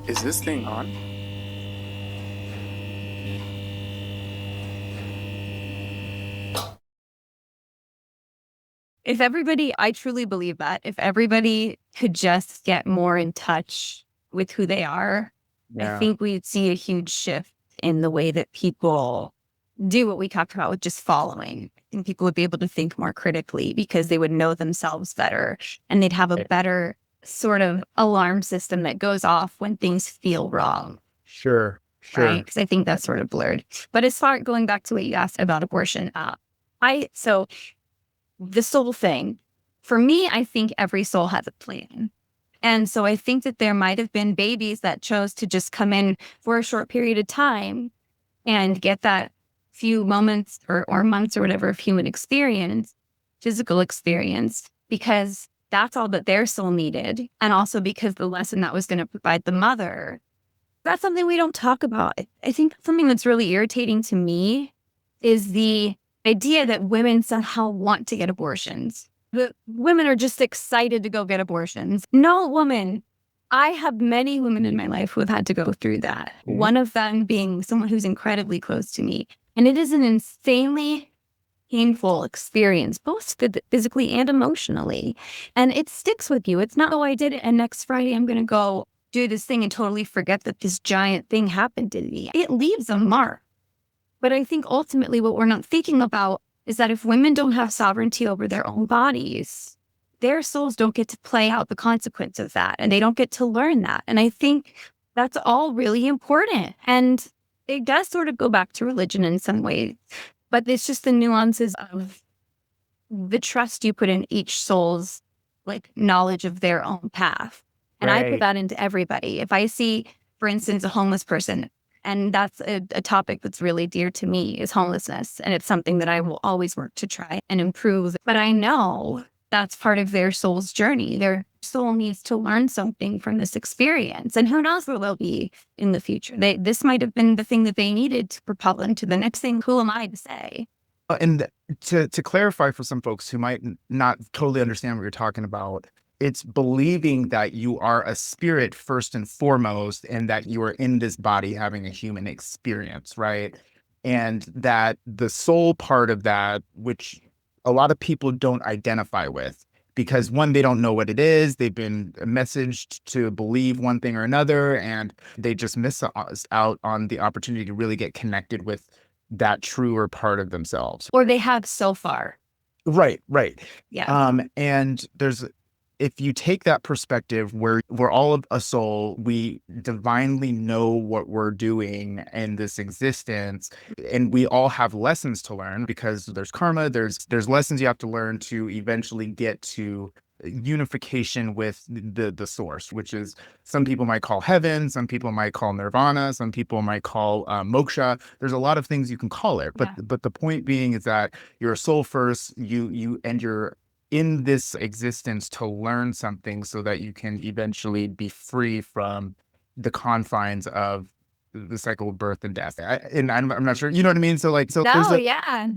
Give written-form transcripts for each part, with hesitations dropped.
Is this thing on? If everybody, I truly believe that if everybody could just get more in touch with who they are, I Yeah. think we'd see a huge shift in the way that people do what we talked about with just following. I think people would be able to think more critically because they would know themselves better and they'd have a Right. better sort of alarm system that goes off when things feel wrong, Sure. right? Sure. Because I think that's sort of blurred. But as far going back to what you asked about abortion, so the soul thing, for me, I think every soul has a plan. And so I think that there might have been babies that chose to just come in for a short period of time and get that few moments or months or whatever of human experience, physical experience, because that's all that their soul needed. And also because the lesson that was going to provide the mother, that's something we don't talk about. I think something that's really irritating to me is the idea that women somehow want to get abortions. The women are just excited to go get abortions. No woman. I have many women in my life who have had to go through that. Mhm. One of them being someone who's incredibly close to me. And it is an insanely painful experience, both physically and emotionally. And it sticks with you. It's not, oh, I did it. And next Friday, I'm going to go do this thing and totally forget that this giant thing happened to me. It leaves a mark. But I think ultimately what we're not thinking about is that if women don't have sovereignty over their own bodies, their souls don't get to play out the consequence of that and they don't get to learn that. And I think that's all really important. And it does sort of go back to religion in some ways, but it's just the nuances of the trust you put in each soul's like knowledge of their own path. And I put Right. that into everybody. If I see, for instance, a homeless person, and that's a topic that's really dear to me is homelessness. And it's something that I will always work to try and improve. But I know that's part of their soul's journey. Their soul needs to learn something from this experience. And who knows where they'll be in the future. This might have been the thing that they needed to propel them to the next thing. Who am I to say? And to clarify for some folks who might not totally understand what you're talking about, it's believing that you are a spirit first and foremost, and that you are in this body having a human experience, right? And that the soul part of that, which a lot of people don't identify with, because one, they don't know what it is. They've been messaged to believe one thing or another, and they just miss out on the opportunity to really get connected with that truer part of themselves. Or they have so far. Right, right. Yeah. And there's, if you take that perspective where we're all of a soul, we divinely know what we're doing in this existence, and we all have lessons to learn because there's karma, there's lessons you have to learn to eventually get to unification with the source, which is, some people might call heaven, some people might call nirvana, some people might call moksha. There's a lot of things you can call it, but Yeah. the point being is that you're a soul first, you and you're in this existence to learn something so that you can eventually be free from the confines of the cycle of birth and death. I'm not sure, you know what I mean? So like, so there's No, a, yeah.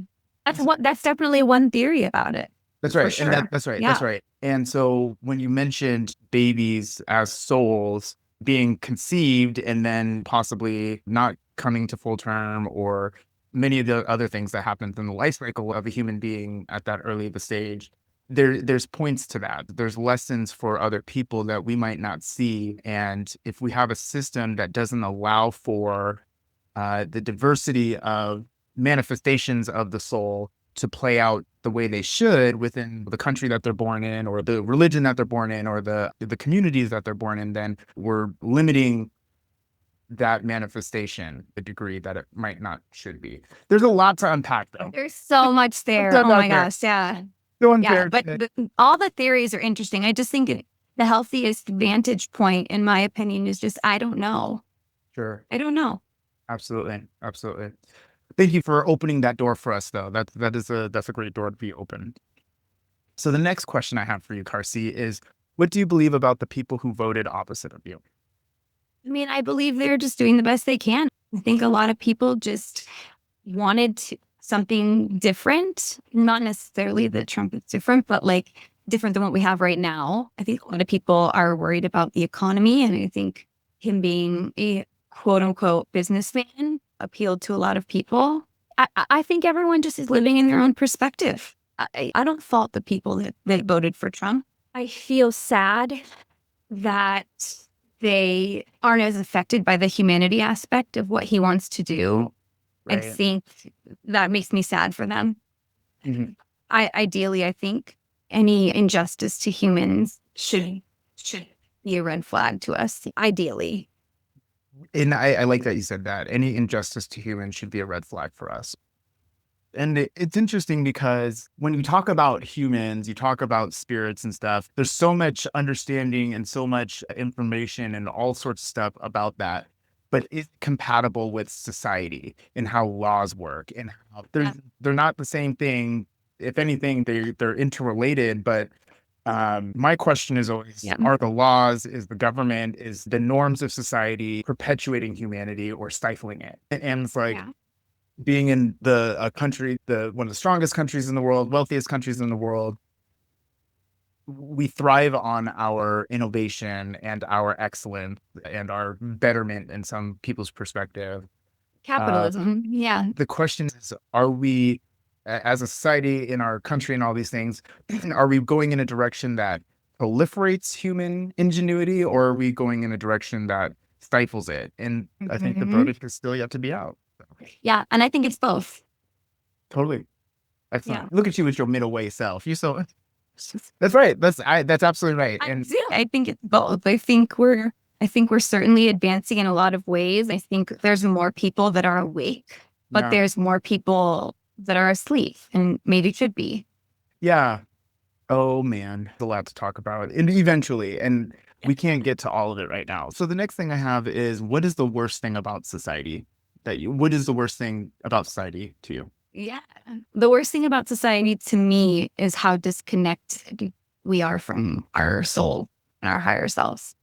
That's definitely one theory about it. that's For right. And sure. that's right. That's Yeah. right. And so when you mentioned babies as souls being conceived and then possibly not coming to full term, or many of the other things that happen in the life cycle of a human being at that early of a stage, there's points to that. There's lessons for other people that we might not see. And if we have a system that doesn't allow for the diversity of manifestations of the soul to play out the way they should within the country that they're born in, or the religion that they're born in, or the communities that they're born in, then we're limiting that manifestation the degree that it might not should be. There's a lot to unpack though. There's so much there. That's Oh out my there. gosh. Yeah. So Yeah. unfair. But all the theories are interesting. I just think the healthiest vantage point, in my opinion, is just, I don't know. Sure. I don't know. Absolutely. Absolutely. Thank you for opening that door for us though. That's a great door to be opened. So the next question I have for you, Karcy, is what do you believe about the people who voted opposite of you? I mean, I believe they're just doing the best they can. I think a lot of people just wanted something different, not necessarily that Trump is different, but like different than what we have right now. I think a lot of people are worried about the economy. And I think him being a quote unquote businessman appealed to a lot of people. I think everyone just is living in their own perspective. I don't fault the people that voted for Trump. I feel sad that they aren't as affected by the humanity aspect of what he wants to do. I Right. think that makes me sad for them. Mhm. Ideally, I think any injustice to humans should be a red flag to us. Ideally, And I like that you said that. Any injustice to humans should be a red flag for us. And it's interesting because when you talk about humans, you talk about spirits and stuff, there's so much understanding and so much information and all sorts of stuff about that. But it's compatible with society and how laws work and how they're not the same thing. If anything, they're interrelated. But my question is always, yeah, are the laws, is the government, is the norms of society perpetuating humanity or stifling it? And it's like, yeah, being in the a country, the one of the strongest countries in the world, wealthiest countries in the world, we thrive on our innovation and our excellence and our betterment in some people's perspective. Uh, capitalism. Yeah, the question is, are we, as a society in our country and all these things, are we going in a direction that proliferates human ingenuity, or are we going in a direction that stifles it? And I think the Mhm. verdict is still yet to be out. Yeah, and I think it's both. Totally. Yeah. Excellent. Look at you with your middle way self. You're so that's right. That's absolutely right. And I think it's both. I think we're certainly advancing in a lot of ways. I think there's more people that are awake, but yeah. there's more people that are asleep and maybe should be. Yeah. Oh man. There's a lot to talk about. And eventually. And we can't get to all of it right now. So the next thing I have is, what is the worst thing about society what is the worst thing about society to you? Yeah. The worst thing about society to me is how disconnected we are from our soul and our higher selves.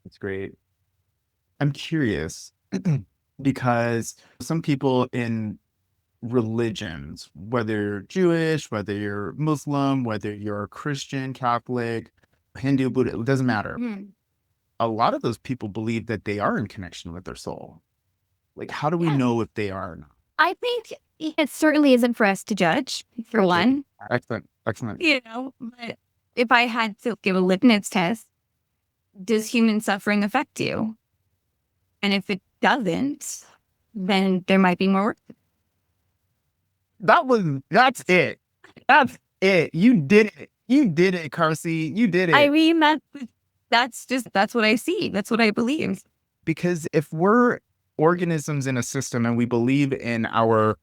That's great. I'm curious because some people in religions, whether you're Jewish, whether you're Muslim, whether you're Christian, Catholic, Hindu, Buddha, it doesn't matter. Mm. A lot of those people believe that they are in connection with their soul. Like, how do we Yeah. know if they are or not? I think it certainly isn't for us to judge, for Great. one, Excellent. Excellent. but if I had to give a litmus test, does human suffering affect you? And if it doesn't, then there might be more work. That's it. That's it. You did it. You did it, Karcy. You did I it. mean, that's what I see. That's what I believe. Because if we're organisms in a system and we believe in our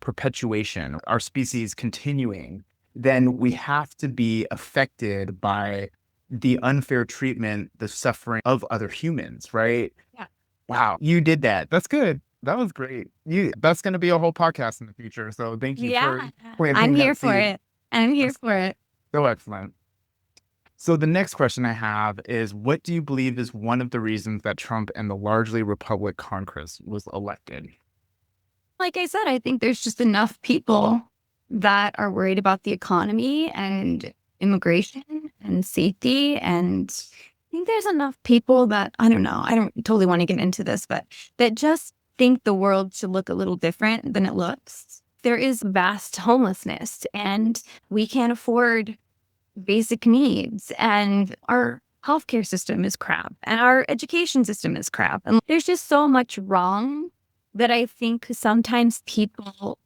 perpetuation, our species continuing, then we have to be affected by the unfair treatment, the suffering of other humans, right? Yeah. Wow, you did that. That's good. That was great. That's going to be a whole podcast in the future. So thank you for Yeah. I'm planting here that for seed. it. I'm here That's for it. so excellent. So the next question I have is, what do you believe is one of the reasons that Trump and the largely Republican Congress was elected? Like I said, I think there's just enough people that are worried about the economy and immigration and safety. And I think there's enough people that, I don't know, I don't totally want to get into this, but that just think the world should look a little different than it looks. There is vast homelessness and we can't afford basic needs, and our healthcare system is crap and our education system is crap. And there's just so much wrong that I think sometimes people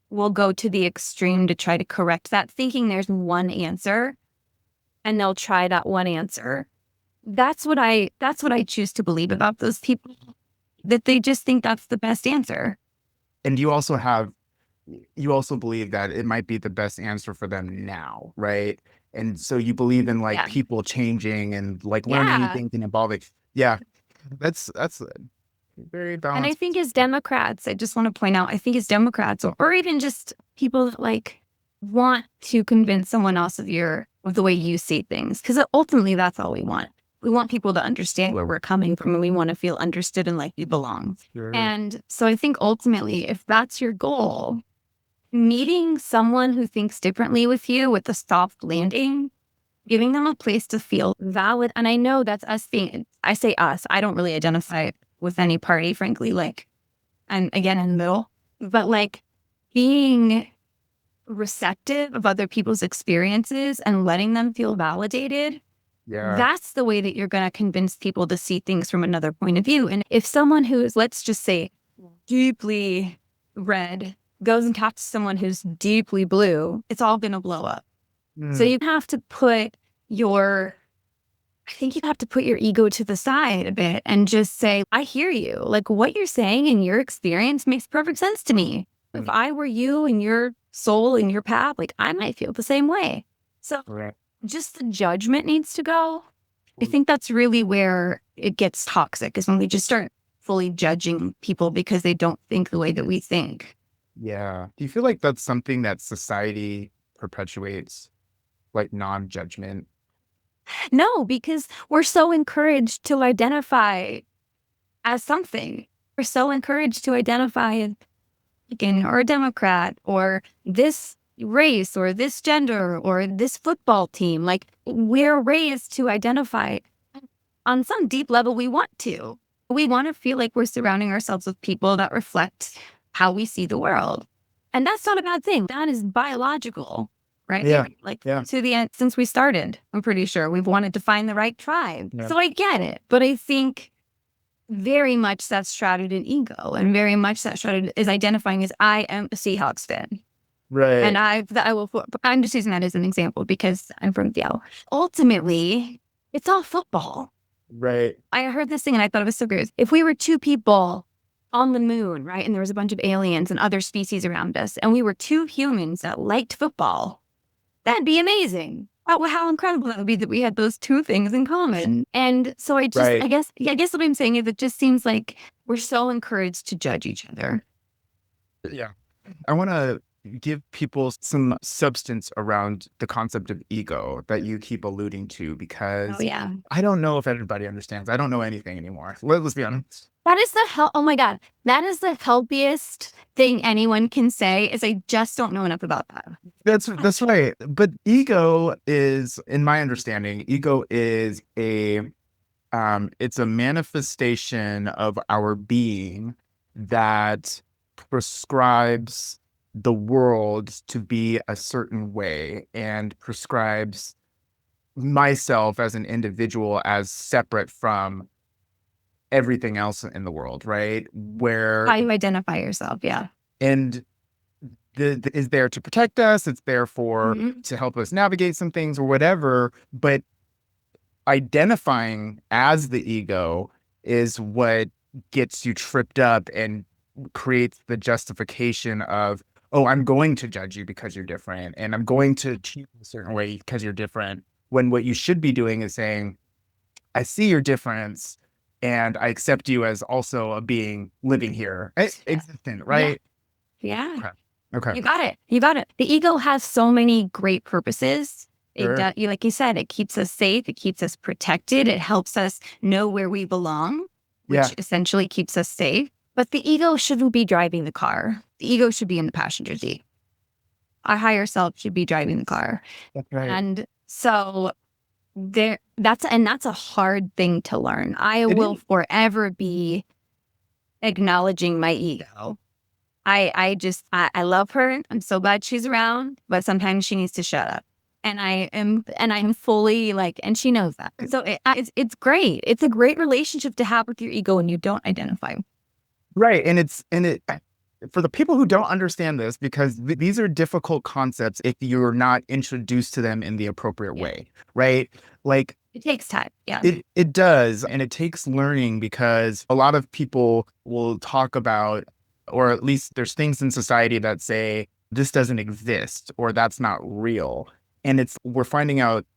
will go to the extreme to try to correct that, thinking there's one answer and they'll try that one answer. That's what I choose to believe about those people, that they just think that's the best answer. And you also believe that it might be the best answer for them now, right? And so you believe in like Yeah. people changing and like learning and Yeah. thinking and evolving. Yeah, that's very And I balanced. think as Democrats, I just want to point out, I think as Democrats or even just people that like want to convince someone else of the way you see things, because ultimately that's all we want. We want people to understand where we're coming from and we want to feel understood and like we belong. Sure. And so I think ultimately, if that's your goal, meeting someone who thinks differently with you with a soft landing giving them a place to feel valid. And I know that's us being, I say us, I don't really identify with any party, frankly, like, and again, in the middle, but like being receptive of other people's experiences and letting them feel validated. Yeah. That's the way that you're going to convince people to see things from another point of view. And if someone who is, let's just say, deeply red goes and talks to someone who's deeply blue, it's all going to blow up. So Mm. you have to put your, I think you have to put your ego to the side a bit and just say, I hear you. Like what you're saying and your experience makes perfect sense to me. If I were you and your soul and your path, like I might feel the same way. So Right. just the judgment needs to go. I think that's really where it gets toxic, is when we just start fully judging people because they don't think the way that we think. Yeah. Do you feel like that's something that society perpetuates, like non-judgment? No, because we're so encouraged to identify as something. We're so encouraged to identify as Republican or a Democrat or this race or this gender or this football team. Like we're raised to identify on some deep level. We want to. We want to feel like we're surrounding ourselves with people that reflect how we see the world. And that's not a bad thing. That is biological, right? Yeah. Like Yeah. to the end, since we started, I'm pretty sure we've wanted to find the right tribe. Yeah. So I get it. But I think very much that's shrouded in ego, and very much that shrouded is identifying as I am a Seahawks fan. Right. And I'm just using that as an example because I'm from Seattle. Ultimately, it's all football. Right. I heard this thing and I thought it was so great. If we were two people on the moon, right, and there was a bunch of aliens and other species around us, and we were two humans that liked football, that'd be amazing. Oh, how incredible that would be that we had those two things in common. And so Right. I guess what I'm saying is it just seems like we're so encouraged to judge each other. Yeah. I want to give people some substance around the concept of ego that you keep alluding to, Oh, because yeah. I don't know if everybody understands. I don't know anything anymore. Let's be honest. That is oh my God. That is the healthiest thing anyone can say is I just don't know enough about that. That's right. But ego is, in my understanding, ego is it's a manifestation of our being that prescribes the world to be a certain way and prescribes myself as an individual as separate from everything else in the world, right? How Where you identify yourself. Yeah. and is there to protect us, it's there for Mhm. to help us navigate some things or whatever, but identifying as the ego is what gets you tripped up and creates the justification of, oh, I'm going to judge you because you're different, and I'm going to treat you a certain way because you're different. When what you should be doing is saying, I see your difference and I accept you as also a being living here, existent, Yeah. right? Yeah. Okay. Okay. You got it. You got it. The ego has so many great purposes. It Sure. does, like you said, it keeps us safe. It keeps us protected. It helps us know where we belong, Yeah. which essentially keeps us safe. But the ego shouldn't be driving the car. The ego should be in the passenger seat. Our higher self should be driving the car. That's right. And so that's a hard thing to learn. I It will is. forever be acknowledging my ego. I love her. I'm so glad she's around, but sometimes she needs to shut up. And I'm fully like, and she knows that. So it's great. It's a great relationship to have with your ego when you don't identify. Right. And it for the people who don't understand this, because these are difficult concepts if you're not introduced to them in the appropriate Yeah. way, right? Like It takes time. Yeah. it does, and it takes learning, because a lot of people will talk about, or at least there's things in society that say this doesn't exist or that's not real. And we're finding out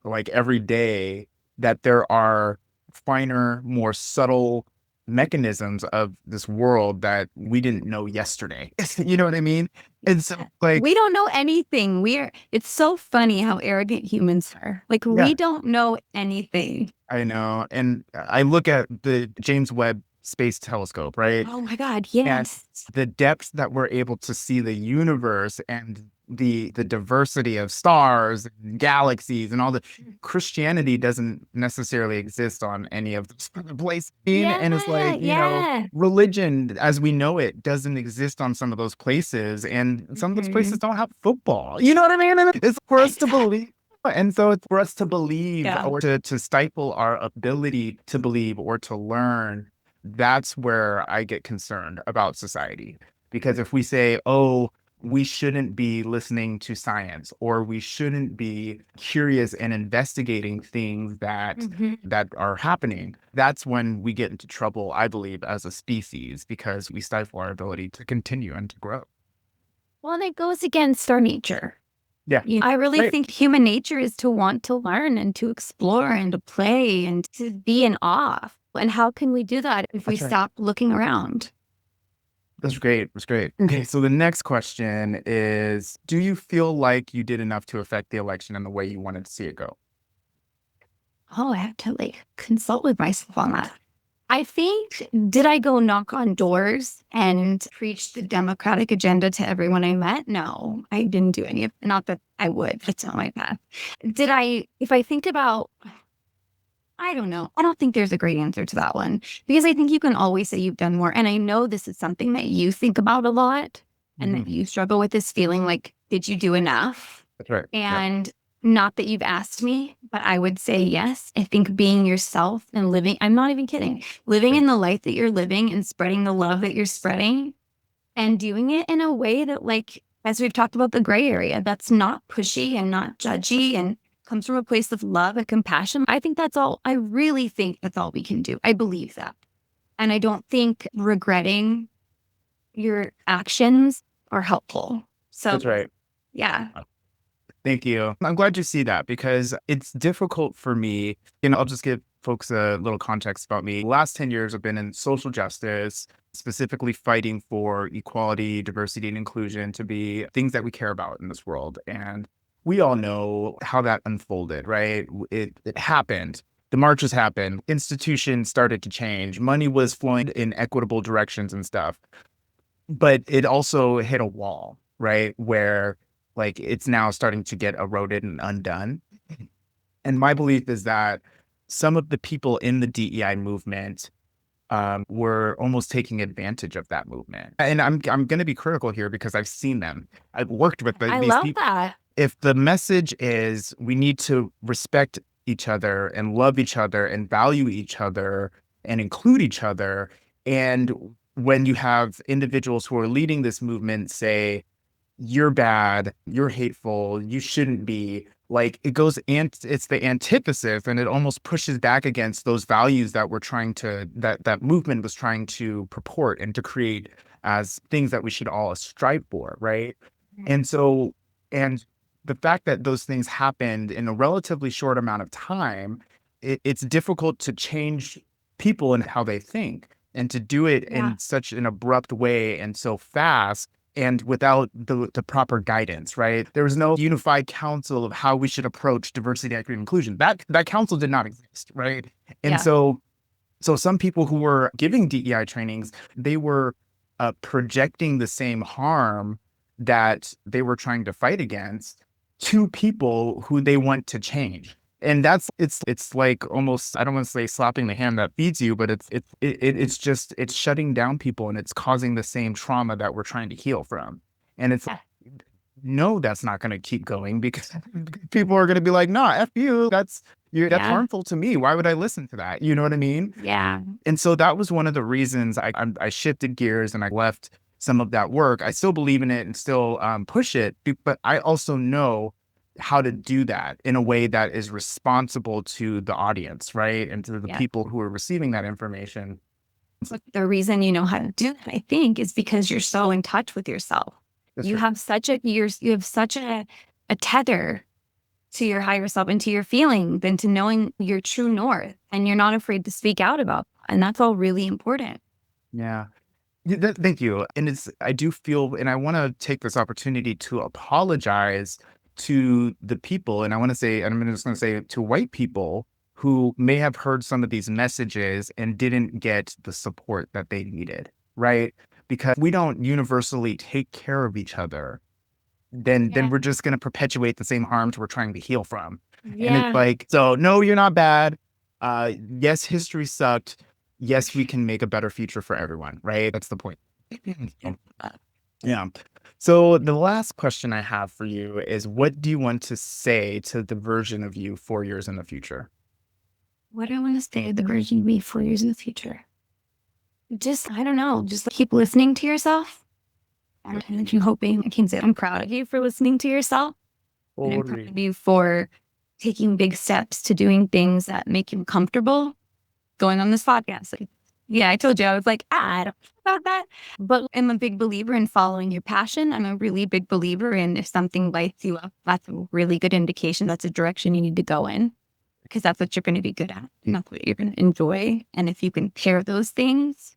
like every day that there are finer, more subtle mechanisms of this world that we didn't know yesterday. You know what I mean? And so like, We don't know anything. It's so funny how arrogant humans are. Like yeah, we don't know anything. I know. And I look at the James Webb Space Telescope, right? Oh my God. And Yes. the depths that we're able to see the universe and the diversity of stars and galaxies and all the Christianity doesn't necessarily exist on any of those places. And it's Yeah, like, yeah. religion as we know it doesn't exist on some of those places. And some of those places Mhm. don't have football. You know what I mean? And it's for us to Exactly. believe. And so it's for us to believe Yeah. or to stifle our ability to believe or to learn. That's where I get concerned about society. Because if we say, oh, we shouldn't be listening to science or we shouldn't be curious and investigating things Mhm. that are happening, that's when we get into trouble, I believe, as a species, because we stifle our ability to continue and to grow. Well, and it goes against our nature. Yeah. I really Right. think human nature is to want to learn and to explore and to play and to be in awe. And how can we do that if we That's right. stop looking around? That's great. That's great. Okay. So the next question is, do you feel like you did enough to affect the election in the way you wanted to see it go? Oh, I have to like consult with myself on that. I think, did I go knock on doors and preach the Democratic agenda to everyone I met? No, I didn't do any of it. Not that I would, it's not my path. Did I, if I think about, I don't know. I don't think there's a great answer to that one because I think you can always say you've done more. And I know this is something that you think about a lot and Mhm. that you struggle with this feeling like, did you do enough? That's right. Yeah. And not that you've asked me, but I would say yes. I think being yourself and living, I'm not even kidding, living Right. in the light that you're living and spreading the love that you're spreading and doing it in a way that, like, as we've talked about the gray area, that's not pushy and not judgy and comes from a place of love and compassion. I think that's all, I really think that's all we can do. I believe that. And I don't think regretting your actions are helpful. So, That's right. yeah. Thank you. I'm glad you see that because it's difficult for me. I'll just give folks a little context about me. The last 10 years, I've been in social justice, specifically fighting for equality, diversity, and inclusion to be things that we care about in this world. And we all know how that unfolded, right? It happened. The marches happened. Institutions started to change. Money was flowing in equitable directions and stuff. But it also hit a wall, right? Where like it's now starting to get eroded and undone. And my belief is that some of the people in the DEI movement were almost taking advantage of that movement. And I'm going to be critical here because I've seen them. I've worked with I these love people. that. If the message is we need to respect each other and love each other and value each other and include each other, and when you have individuals who are leading this movement say, you're bad, you're hateful, you shouldn't be, like it goes and it's the antithesis and it almost pushes back against those values that we're trying to that movement was trying to purport and to create as things that we should all strive for, right? And so, and the fact that those things happened in a relatively short amount of time, it's difficult to change people and how they think and to do it Yeah. in such an abrupt way and so fast and without the proper guidance, right? There was no unified council of how we should approach diversity, equity, and inclusion. That council did not exist, right? And Yeah. so some people who were giving DEI trainings, they were projecting the same harm that they were trying to fight against to people who they want to change. And it's like almost, I don't want to say slapping the hand that feeds you, but it's just it's shutting down people and it's causing the same trauma that we're trying to heal from. And it's Yeah. no, that's not going to keep going because people are going to be like, nah, F you. That's Yeah. harmful to me. Why would I listen to that? You know what I mean? Yeah. And so that was one of the reasons I shifted gears and I left some of that work. I still believe in it and still push it, but I also know how to do that in a way that is responsible to the audience, right? And to the Yeah. people who are receiving that information. But the reason you know how to do that, I think, is because you're so in touch with yourself. That's You right. have such a you have such a tether to your higher self and to your feeling than to knowing your true north. And you're not afraid to speak out about that. And that's all really important. Yeah. Thank you. And I do feel, and I want to take this opportunity to apologize to the people. And I want to say, and I'm just going to say to white people who may have heard some of these messages and didn't get the support that they needed, right? Because we don't universally take care of each other then Yeah. we're just going to perpetuate the same harms we're trying to heal from. And it's Yeah. like, so no, you're not bad. Yes, history sucked. Yes, we can make a better future for everyone, right? That's the point. So, yeah. So the last question I have for you is, what do you want to say to the version of you 4 years in the future? What do I want to say to the version of me 4 years in the future? Just, I don't know, just keep listening to yourself. And I'm hoping I can say I'm proud of you for listening to yourself. And I'm proud of you for taking big steps to doing things that make you comfortable going on this podcast. Like, yeah, I told you, I was like, I don't know about that. But I'm a big believer in following your passion. I'm a really big believer in if something lights you up, that's a really good indication that's a direction you need to go in because that's what you're going to be good at and that's what you're going to enjoy. And if you can pair those things,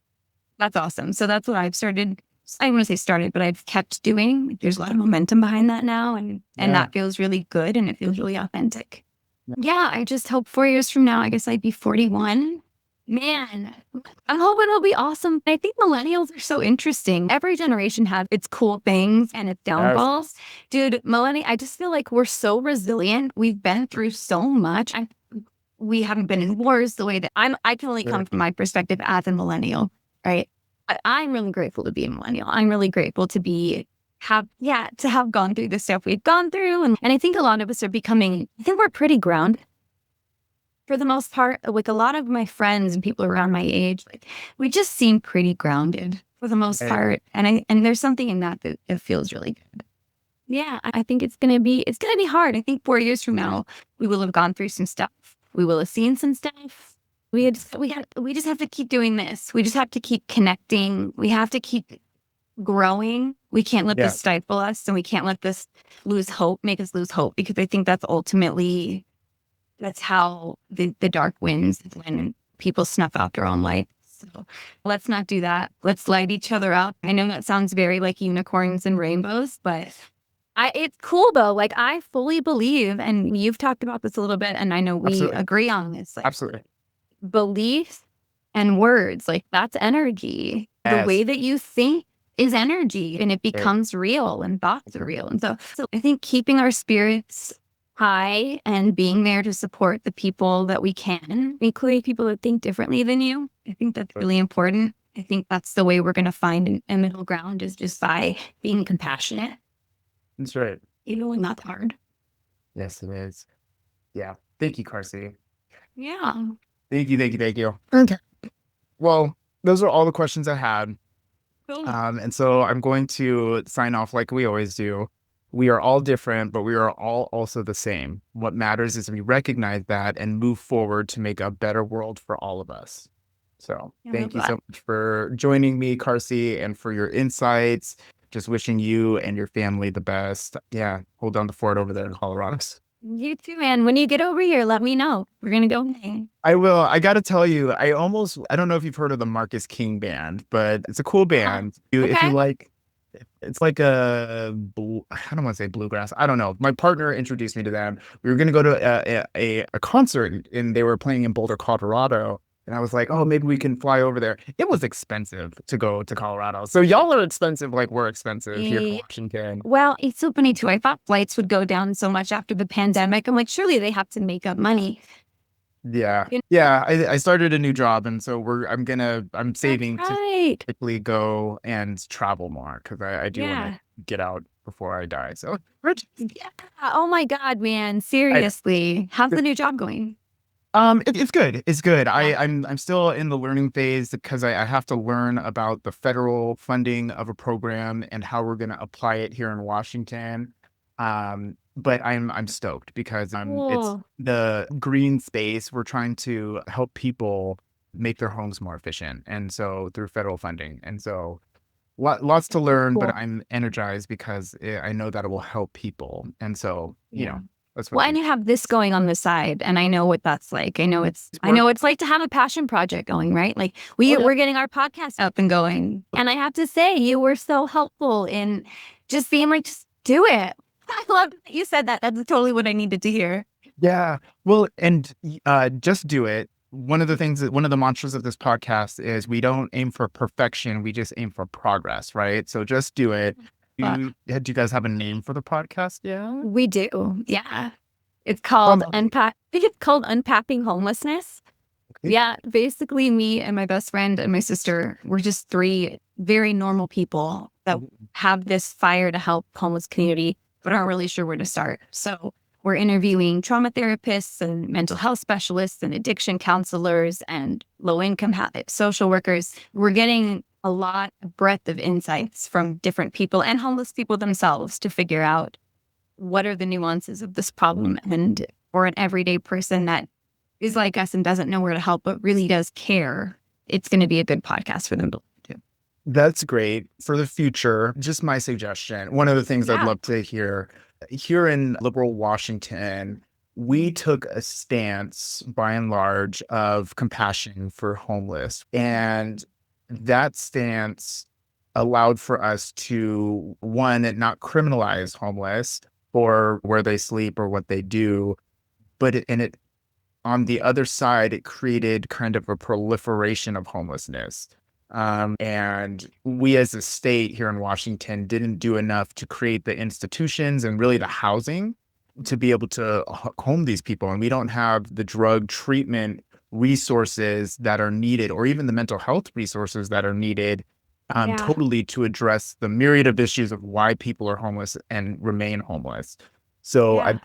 that's awesome. So that's what I've started. I don't want to say started, but I've kept doing. There's a lot of momentum behind that now. And that feels really good and it feels really authentic. Yeah, I just hope 4 years from now, I guess I'd be 41. Man, I'm hoping it'll be awesome. I think millennials are so interesting. Every generation has its cool things and its downfalls. Dude, I just feel like we're so resilient. We've been through so much. We haven't been in wars the way that I can only come from my perspective as a millennial, right? I'm really grateful to be a millennial. I'm really grateful to have gone through the stuff we've gone through. And I think a lot of us are I think we're pretty grounded for the most part. With a lot of my friends and people around my age, like we just seem pretty grounded for the most part. And there's something in that it feels really good. Yeah, I think it's gonna be hard. I think 4 years from now, we will have gone through some stuff. We will have seen some stuff. We just have to keep doing this. We just have to keep connecting. We have to keep growing. We can't let this stifle us, and we can't let this make us lose hope, because I think that's how the dark wins, when people snuff out their own light. So let's not do that. Let's light each other up. I know that sounds very like unicorns and rainbows, but it's cool though. Like I fully believe, and you've talked about this a little bit, and I know we agree on this. Like, Absolutely. belief and words, like that's energy. The way that you think is energy, and it becomes real, and thoughts are real. And so I think keeping our spirits high and being there to support the people that we can, including people that think differently than you, I think that's really important. I think that's the way we're going to find a middle ground, is just by being compassionate. That's right. Even when that's hard. Yes, it is. Yeah. Thank you, Karcy. Yeah. Thank you. Okay. Well, those are all the questions I had. Cool. And so I'm going to sign off like we always do. We are all different, but we are all also the same. What matters is we recognize that and move forward to make a better world for all of us. So thank you so much for joining me, Karcy, and for your insights. Just wishing you and your family the best. Yeah, hold down the fort over there in Colorado. You too, man. When you get over here, let me know. We're going to go. I will. I got to tell you, I don't know if you've heard of the Marcus King band, but it's a cool band. If you like, it's like I don't want to say bluegrass. I don't know. My partner introduced me to them. We were going to go to a concert, and they were playing in Boulder, Colorado. And I was like, oh, maybe we can fly over there. It was expensive to go to Colorado. So y'all are expensive like we're expensive here in Washington. Well, it's so funny too. I thought flights would go down so much after the pandemic. I'm like, surely they have to make up money. Yeah. Yeah. I started a new job, and so I'm saving to quickly go and travel more, because I do want to get out before I die. So yeah. Oh my God, man. Seriously. How's the new job going? It's good. It's good. I'm still in the learning phase, because I have to learn about the federal funding of a program and how we're going to apply it here in Washington. But I'm stoked, because it's the green space. We're trying to help people make their homes more efficient, and so through federal funding. And so lots to learn, but I'm energized because I know that it will help people. And so, you know. And you have this going on the side, and I know what that's like. I know it's like to have a passion project going, right? Like we're getting our podcast up and going, and I have to say, you were so helpful in just being like, just do it. I love that you said that. That's totally what I needed to hear. Yeah. Well, and just do it. One of the mantras of this podcast is we don't aim for perfection. We just aim for progress, right? So just do it. Do you guys have a name for the podcast? Yeah. We do. Yeah. It's called I think it's called Unpacking Homelessness. Okay. Yeah. Basically, me and my best friend and my sister, we're just three very normal people that have this fire to help homeless community, but aren't really sure where to start. So we're interviewing trauma therapists and mental health specialists and addiction counselors and low income social workers. We're getting a lot of breadth of insights from different people and homeless people themselves to figure out what are the nuances of this problem. And for an everyday person that is like us and doesn't know where to help, but really does care, it's going to be a good podcast for them to listen to. That's great. For the future, just my suggestion. One of the things I'd love to hear here in liberal Washington, we took a stance by and large of compassion for homeless. And that stance allowed for us to, one, not criminalize homeless for where they sleep or what they do, but on the other side, it created kind of a proliferation of homelessness. And we as a state here in Washington didn't do enough to create the institutions and really the housing to be able to home these people. And we don't have the drug treatment resources that are needed, or even the mental health resources that are needed totally to address the myriad of issues of why people are homeless and remain homeless. So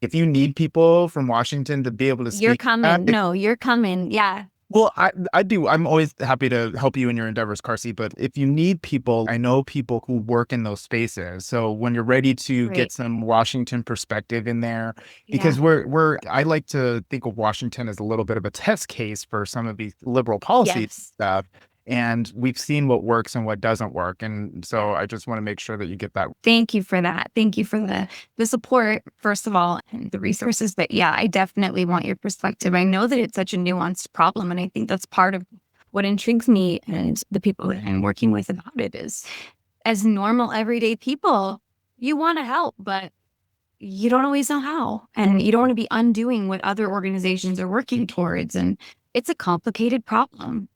if you need people from Washington to be able to speak, you're coming. No, you're coming. Yeah. Well, I do. I'm always happy to help you in your endeavors, Karcy. But if you need people, I know people who work in those spaces. So when you're ready to get some Washington perspective in there, because I like to think of Washington as a little bit of a test case for some of these liberal policy stuff. And we've seen what works and what doesn't work. And so I just want to make sure that you get that. Thank you for that. Thank you for the support, first of all, and the resources. But yeah, I definitely want your perspective. I know that it's such a nuanced problem. And I think that's part of what intrigues me and the people that I'm working with about it is, as normal, everyday people, you want to help, but you don't always know how. And you don't want to be undoing what other organizations are working towards. And it's a complicated problem.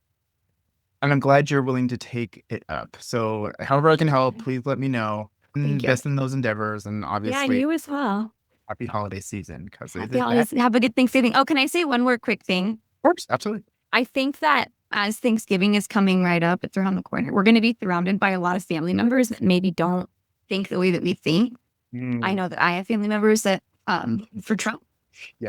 And I'm glad you're willing to take it up. So however I can help, please let me know. Best in those endeavors. And obviously, you as well. Happy holiday season. Happy holidays. Have a good Thanksgiving. Oh, can I say one more quick thing? Of course, absolutely. I think that as Thanksgiving is coming right up, it's around the corner, we're going to be surrounded by a lot of family members that maybe don't think the way that we think. I know that I have family members that for Trump.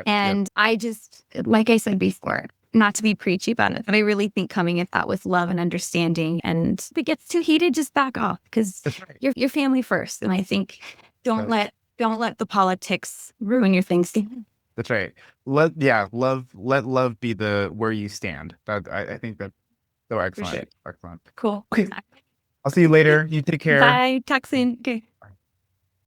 I just, like I said before, not to be preachy about it, but I really think coming at that with love and understanding, and if it gets too heated, just back off, because you're family first. And I think don't let the politics ruin your Thanksgiving. That's right. Let love be the where you stand. That I think that's so excellent. Excellent. Cool. Okay. I'll see you later. You take care. Bye. Talk soon. Okay.